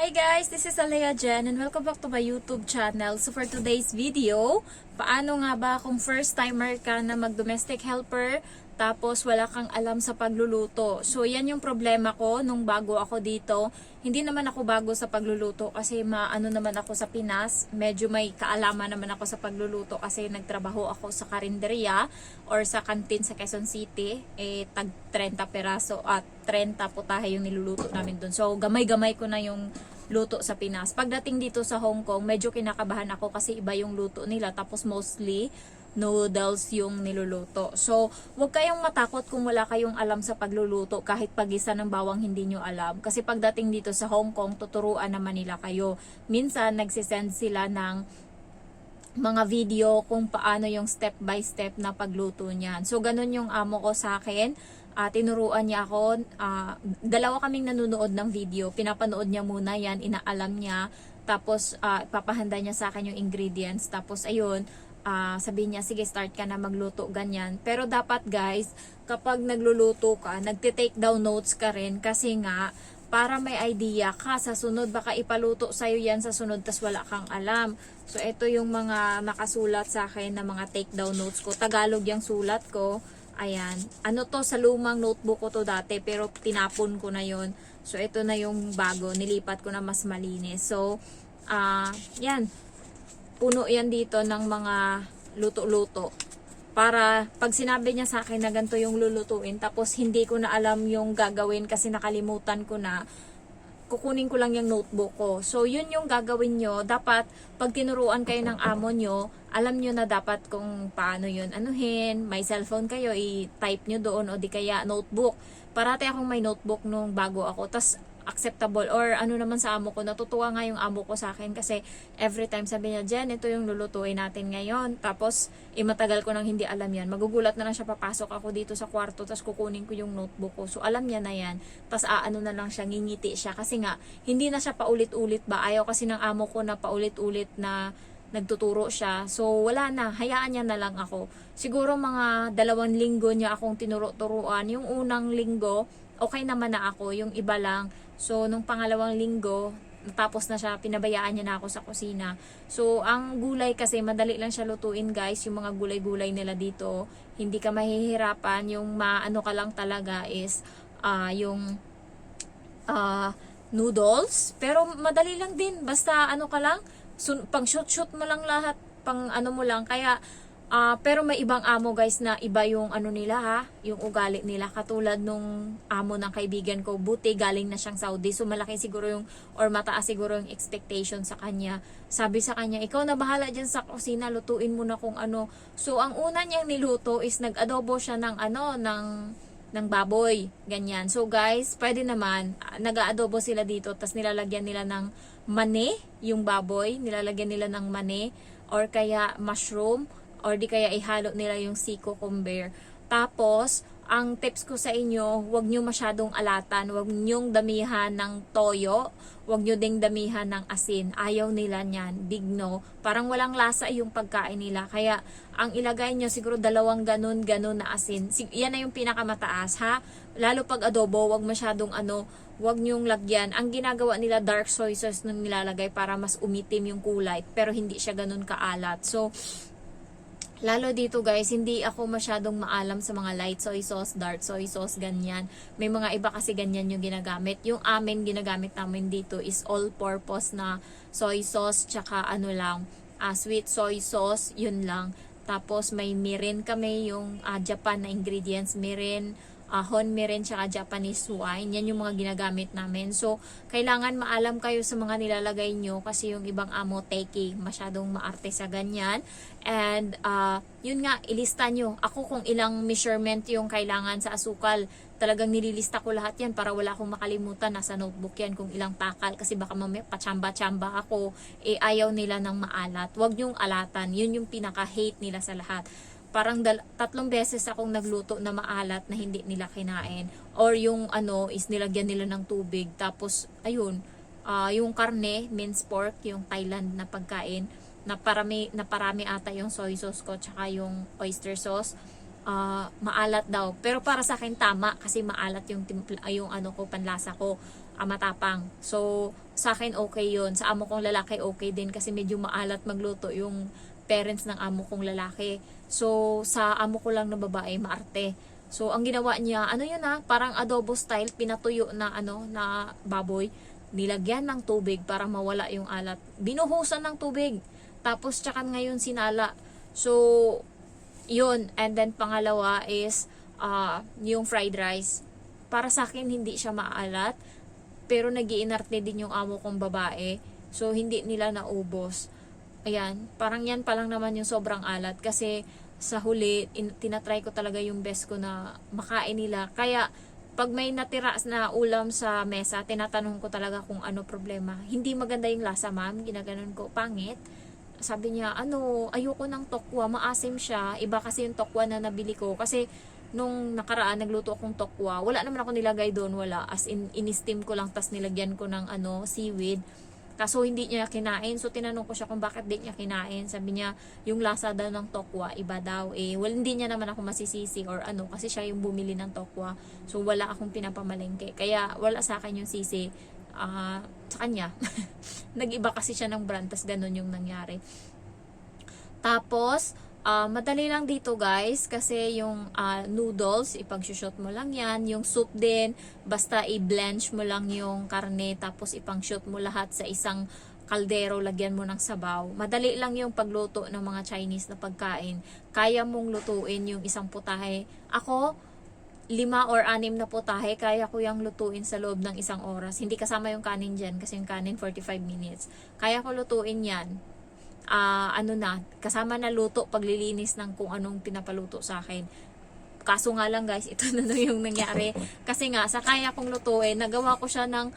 Hi guys, this is Alea Jen and welcome back to my YouTube channel. So for today's video, paano nga ba kung first timer ka na mag-domestic helper tapos wala kang alam sa pagluluto? So yan yung problema ko nung bago ako dito. Hindi naman ako bago sa pagluluto kasi maano naman ako sa Pinas. Medyo may kaalaman naman ako sa pagluluto kasi nagtrabaho ako sa karinderya or sa kantin sa Quezon City. Tag 30 peraso at 30 putahe yung niluluto namin dun. So gamay-gamay ko na yung luto sa Pinas. Pagdating dito sa Hong Kong, medyo kinakabahan ako kasi iba yung luto nila. Tapos mostly noodles yung niluluto. So, huwag kayong matakot kung wala kayong alam sa pagluluto kahit pag-isa ng bawang hindi nyo alam. Kasi pagdating dito sa Hong Kong, tuturuan naman nila kayo. Minsan, nagsisend sila ng mga video kung paano yung step by step na pagluto niyan. So, ganun yung amo ko sa akin. Tinuruan niya ako. Dalawa kaming nanonood ng video. Pinapanood niya muna yan, inaalam niya. Tapos, papahanda niya sa akin yung ingredients. Tapos, ayun, sabi niya, sige, start ka na magluto, ganyan. Pero dapat guys, kapag nagluluto ka, nagte-take down notes ka rin kasi nga, para may idea ka sa sunod, baka ipaluto sa'yo yan sa sunod tas wala kang alam. So, ito yung mga nakasulat sa akin na mga take down notes ko. Tagalog yung sulat ko. Ayan. Ano to, sa lumang notebook ko to dati, pero tinapon ko na yon. So, ito na yung bago. Nilipat ko na mas malinis. So, yan. Puno yan dito ng mga luto-luto. Para pag sinabi niya sa akin na ganito yung lulutuin, tapos hindi ko na alam yung gagawin kasi nakalimutan ko na, kukunin ko lang yung notebook ko. So, yun yung gagawin nyo. Dapat, pag tinuruan kayo ng amo nyo, alam nyo na dapat kung paano yun anuhin. May cellphone kayo, i-type nyo doon o di kaya notebook. Parati akong may notebook nung bago ako. Tas acceptable or ano naman sa amo ko, natutuwa nga yung amo ko sa akin kasi every time sabi niya, Jen, ito yung lulutuin natin ngayon. Tapos, matagal ko nang hindi alam yan. Magugulat na lang siya, papasok ako dito sa kwarto, tapos kukunin ko yung notebook ko. So, alam niya na yan. Tapos, ano na lang siya, ngingiti siya. Kasi nga, hindi na siya paulit-ulit ba? Ayaw kasi ng amo ko na paulit-ulit na nagtuturo siya. So, wala na. Hayaan niya na lang ako. Siguro mga 2 linggo niya akong tinuro-turuan. Yung unang linggo, okay naman na ako. Yung iba lang. So, nung pangalawang linggo, tapos na siya, pinabayaan niya na ako sa kusina. So, ang gulay kasi, madali lang siya lutuin guys. Yung mga gulay-gulay nila dito, hindi ka mahihirapan. Yung maano ka lang talaga is, yung noodles. Pero, madali lang din. Basta, ano ka lang, pang shoot-shoot mo lang lahat. Pang ano mo lang. Kaya, pero may ibang amo guys na iba yung ano nila ha, yung ugali nila. Katulad nung amo ng kaibigan ko, buti galing na siyang Saudi. So malaki siguro yung, or mataas siguro yung expectation sa kanya. Sabi sa kanya, ikaw na bahala dyan sa kusina, lutuin mo na kung ano. So ang una niyang niluto is nag-adobo siya ng ano, ng baboy. Ganyan. So guys, pwede naman, nag-aadobo sila dito, tas nilalagyan nila ng mani, yung baboy, nilalagyan nila ng mani, or kaya mushroom, or di kaya ihalo nila yung sea cucumber. Tapos, ang tips ko sa inyo, huwag nyo masyadong alatan, huwag nyo damihan ng toyo, huwag nyo ding damihan ng asin. Ayaw nila niyan, digno. Parang walang lasa yung pagkain nila. Kaya, ang ilagay nyo siguro 2 ganun na asin. Yan na yung pinakamataas ha. Lalo pag adobo, huwag masyadong huwag nyong lagyan. Ang ginagawa nila, dark soy sauce nung nilalagay para mas umitim yung kulay. Pero hindi siya ganun kaalat. So, lalo dito guys, hindi ako masyadong maalam sa mga light soy sauce, dark soy sauce, ganyan. May mga iba kasi ganyan yung ginagamit. Yung amin, ginagamit namin dito is all-purpose na soy sauce, tsaka sweet soy sauce, yun lang. Tapos may mirin kami, yung Japan na ingredients, mirin, hon mirin, tsaka Japanese wine. Yan yung mga ginagamit namin. So, kailangan maalam kayo sa mga nilalagay nyo kasi yung ibang amo takey, masyadong maarte sa ganyan. And, yun nga, ilista nyo. Ako kung ilang measurement yung kailangan sa asukal, talagang nililista ko lahat yan para wala akong makalimutan. Nasa notebook yan kung ilang takal kasi baka mamaya pachamba-chamba ako. Ayaw nila ng maalat. Huwag nyong alatan. Yun yung pinaka-hate nila sa lahat. Parang 3 beses akong nagluto na maalat na hindi nila kinain. Or yung is nilagyan nila ng tubig. Tapos, ayun, yung karne, minced pork, yung Thailand na pagkain, na parami ata yung soy sauce ko, tsaka yung oyster sauce. Maalat daw. Pero para sa akin tama kasi maalat yung panlasa ko. matapang. So, sa akin okay yun. Sa amo kong lalaki okay din kasi medyo maalat magluto yung parents ng amo kong lalaki. So, sa amo ko lang na babae, maarte. So, ang ginawa niya, ano yun parang adobo style, pinatuyo na na baboy. Nilagyan ng tubig para mawala yung alat. Binuhusan ng tubig. Tapos, tsaka ngayon sinala. So, yun. And then, pangalawa is, yung fried rice. Para sa akin, hindi siya maalat. Pero nagiinarte din yung amo kong babae. So, hindi nila naubos. Ayan, parang yan pa lang naman yung sobrang alat. Kasi sa huli, tinatry ko talaga yung best ko na makain nila. Kaya, pag may natira na ulam sa mesa, tinatanong ko talaga kung ano problema. Hindi maganda yung lasa, ma'am. Ginaganon ko, pangit. Sabi niya, ayoko ng tokwa, maasim siya. Iba kasi yung tokwa na nabili ko. Kasi, nung nakaraan, nagluto akong tokwa. Wala naman ako nilagay doon, wala. As in-steam ko lang, tas nilagyan ko ng seaweed. Kaso hindi niya kinain. So, tinanong ko siya kung bakit di niya kinain. Sabi niya, yung lasa daw ng tokwa, iba daw. Well, hindi niya naman ako masisisi or kasi siya yung bumili ng tokwa. So, wala akong pinapamalengke. Kaya, wala sa akin yung sisi sa kanya. Nag-iba kasi siya ng brand, tas ganun yung nangyari. Tapos, madali lang dito guys kasi yung noodles, ipang-shoot mo lang yan. Yung soup din, basta i-blanch mo lang yung karne tapos ipang-shoot mo lahat sa isang kaldero, lagyan mo ng sabaw. Madali lang yung pagluto ng mga Chinese na pagkain. Kaya mong lutuin yung isang putahe. Ako, 5 or 6 na putahe, kaya ko yung lutuin sa loob ng isang oras. Hindi kasama yung kanin dyan kasi yung kanin 45 minutes. Kaya ko lutuin yan. Kasama na luto, paglilinis ng kung anong pinapaluto sa akin. Kaso nga lang guys, ito na yung nangyari. Kasi nga, sa kaya kong lutuin, nagawa ko siya ng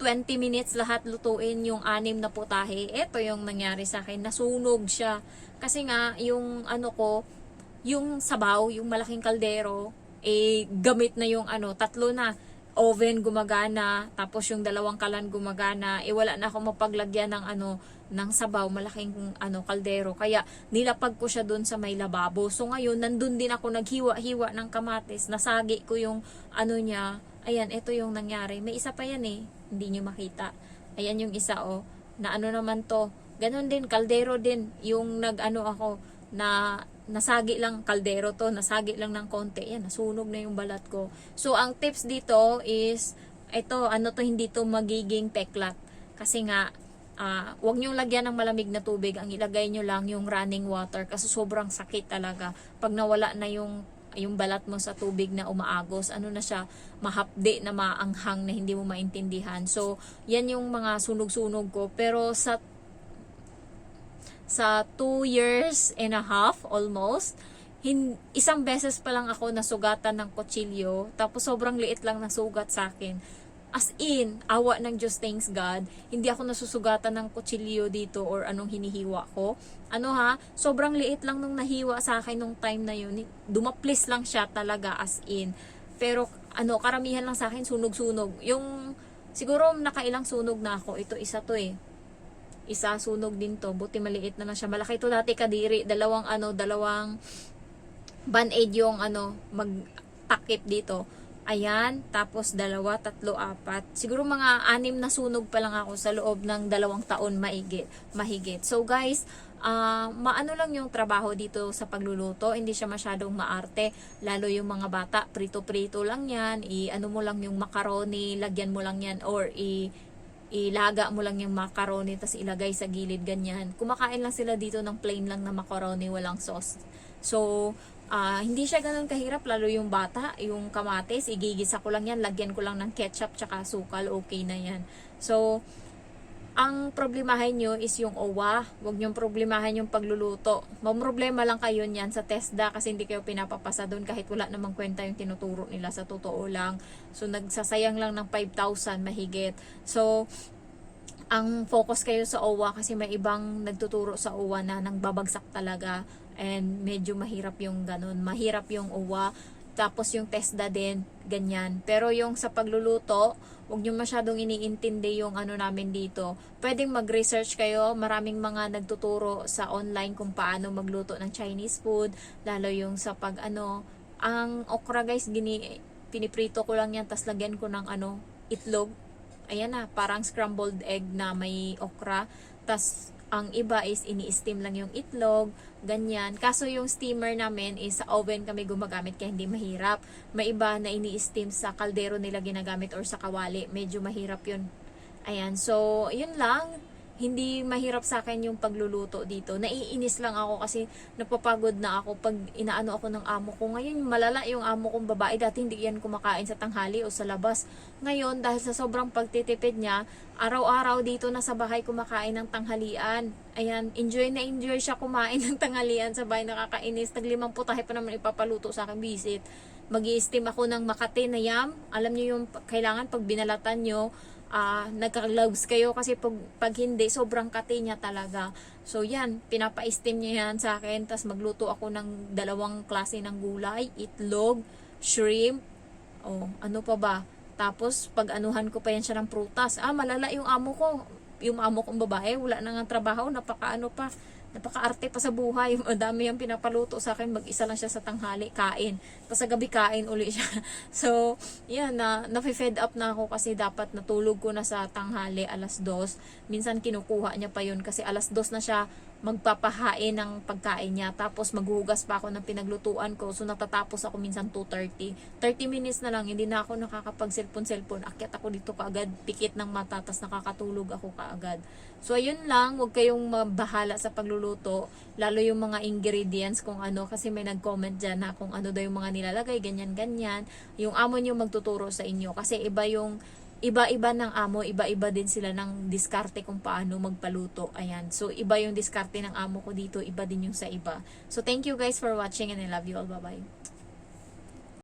20 minutes lahat lutuin yung 6 na putahe. Ito yung nangyari sa akin, nasunog siya. Kasi nga, yung yung sabaw, yung malaking kaldero, gamit na yung 3 na. Oven gumagana, tapos yung 2 kalan gumagana, wala na akong mapaglagyan ng ng sabaw, malaking kaldero. Kaya nilapag ko siya doon sa may lababo. So ngayon, nandun din ako naghiwa-hiwa ng kamatis, nasagi ko yung niya. Ayan, ito yung nangyari. May isa pa yan hindi nyo makita. Ayan yung isa na naman to. Ganon din, kaldero din. Yung ako na nasagi lang, kaldero to, nasagi lang ng konti. Yan, nasunog na yung balat ko. So, ang tips dito is, ito, hindi to magiging peklat. Kasi nga, wag nyong lagyan ng malamig na tubig. Ang ilagay nyo lang yung running water kasi sobrang sakit talaga. Pag nawala na yung balat mo sa tubig na umaagos, na siya, mahapde na maanghang na hindi mo maintindihan. So, yan yung mga sunog-sunog ko. Pero sa 2.5 years almost, isang beses pa lang ako nasugatan ng kutsilyo, tapos sobrang liit lang na sugat sa akin. As in, awa ng Diyos, thanks God, hindi ako nasusugatan ng kutsilyo dito or anong hinihiwa ko. Sobrang liit lang nung nahiwa sa akin nung time na yun. Dumaplis lang siya talaga, as in. Pero karamihan lang sa akin sunog-sunog. Yung siguro nakailang sunog na ako. Ito isa to isa sunog din to. Buti maliit na lang siya. Malaki to dati kadiri. Dalawang band-aid yung magtakip dito. Ayan, tapos 2, 3, 4. Siguro mga 6 na sunog pa lang ako sa loob ng 2 taon mahigit. So guys, maano lang yung trabaho dito sa pagluluto. Hindi siya masyadong maarte. Lalo yung mga bata, prito-prito lang yan. Mo lang yung macaroni, lagyan mo lang yan. Or ilaga mo lang yung macaroni, tapos ilagay sa gilid, ganyan. Kumakain lang sila dito ng plain lang na macaroni, walang sauce. So, hindi siya ganun kahirap, lalo yung bata, yung kamatis, igigisa ko lang yan, lagyan ko lang ng ketchup tsaka sukal, okay na yan. So, ang problemahin nyo is yung owa. Huwag nyo problemahin yung pagluluto. Mamroblema lang kayo niyan sa TESDA kasi hindi kayo pinapapasa doon kahit wala namang kwenta yung tinuturo nila, sa totoo lang. So, nagsasayang lang ng 5,000 mahigit. So, ang focus kayo sa OWA kasi may ibang nagtuturo sa OWA na nang babagsak talaga, and medyo mahirap yung ganun. Mahirap yung OWA. Tapos yung TESDA din, ganyan. Pero yung sa pagluluto, huwag nyo masyadong iniintindi yung namin dito. Pwedeng mag-research kayo. Maraming mga nagtuturo sa online kung paano magluto ng Chinese food. Lalo yung sa ang okra guys, piniprito ko lang yan, tas lagyan ko ng itlog. Ayan na, parang scrambled egg na may okra. Tas ang iba is ini-steam lang yung itlog, ganyan. Kaso yung steamer namin is sa oven kami gumagamit kaya hindi mahirap. May iba na ini-steam sa kaldero nila ginagamit or sa kawali. Medyo mahirap yun. Ayan, so yun lang. Hindi mahirap sa akin yung pagluluto dito. Naiinis lang ako kasi napapagod na ako pag inaano ako ng amo ko. Ngayon malala yung amo kong babae. Dati hindi yan kumakain sa tanghali o sa labas. Ngayon dahil sa sobrang pagtitipid niya, araw-araw dito na sa bahay kumakain ng tanghalian. Ayan, enjoy na enjoy siya kumain ng tanghalian sa bahay. Nakakainis. Taglimang putahe pa naman ipapaluto sa akin visit. Mag-i-steam ako ng Makati na yam. Alam niyo yung kailangan pag binalatan nyo, nagka-gloves kayo kasi pag hindi, sobrang kati niya talaga. So yan, pinapa-steam niya yan sa akin. Tapos magluto ako ng dalawang klase ng gulay, itlog, shrimp, ano pa ba? Tapos pag anuhan ko pa yan siya ng prutas. Malala yung amo ko. Yung amo kong babae, wala na nga trabaho, napaka-arte pa sa buhay. Madami yung pinapaluto sa akin, mag-isa lang siya sa tanghali, kain. Tapos sa gabi kain uli siya. So, yan, nafe-fed up na ako kasi dapat natulog ko na sa tanghali, 2:00. Minsan kinukuha niya pa yun kasi 2:00 na siya magpapahain ng pagkain niya. Tapos maghuhugas pa ako ng pinaglutuan ko. So, natatapos ako minsan 2:30. 30 minutes na lang, hindi na ako nakakapag-cellphone. Akyat ako dito kaagad, pikit ng mata, tapos nakakatulog ako kaagad. So, ayun lang, huwag kayong mabahala sa pagluluto, lalo yung mga ingredients kung ano, kasi may nag-comment dyan na kung ano daw yung mga nilalagay, ganyan-ganyan. Yung amo nyo magtuturo sa inyo, kasi iba-iba ng amo, iba-iba din sila ng diskarte kung paano magpaluto. Ayan. So, iba yung diskarte ng amo ko dito, iba din yung sa iba. So, thank you guys for watching and I love you all. Bye-bye.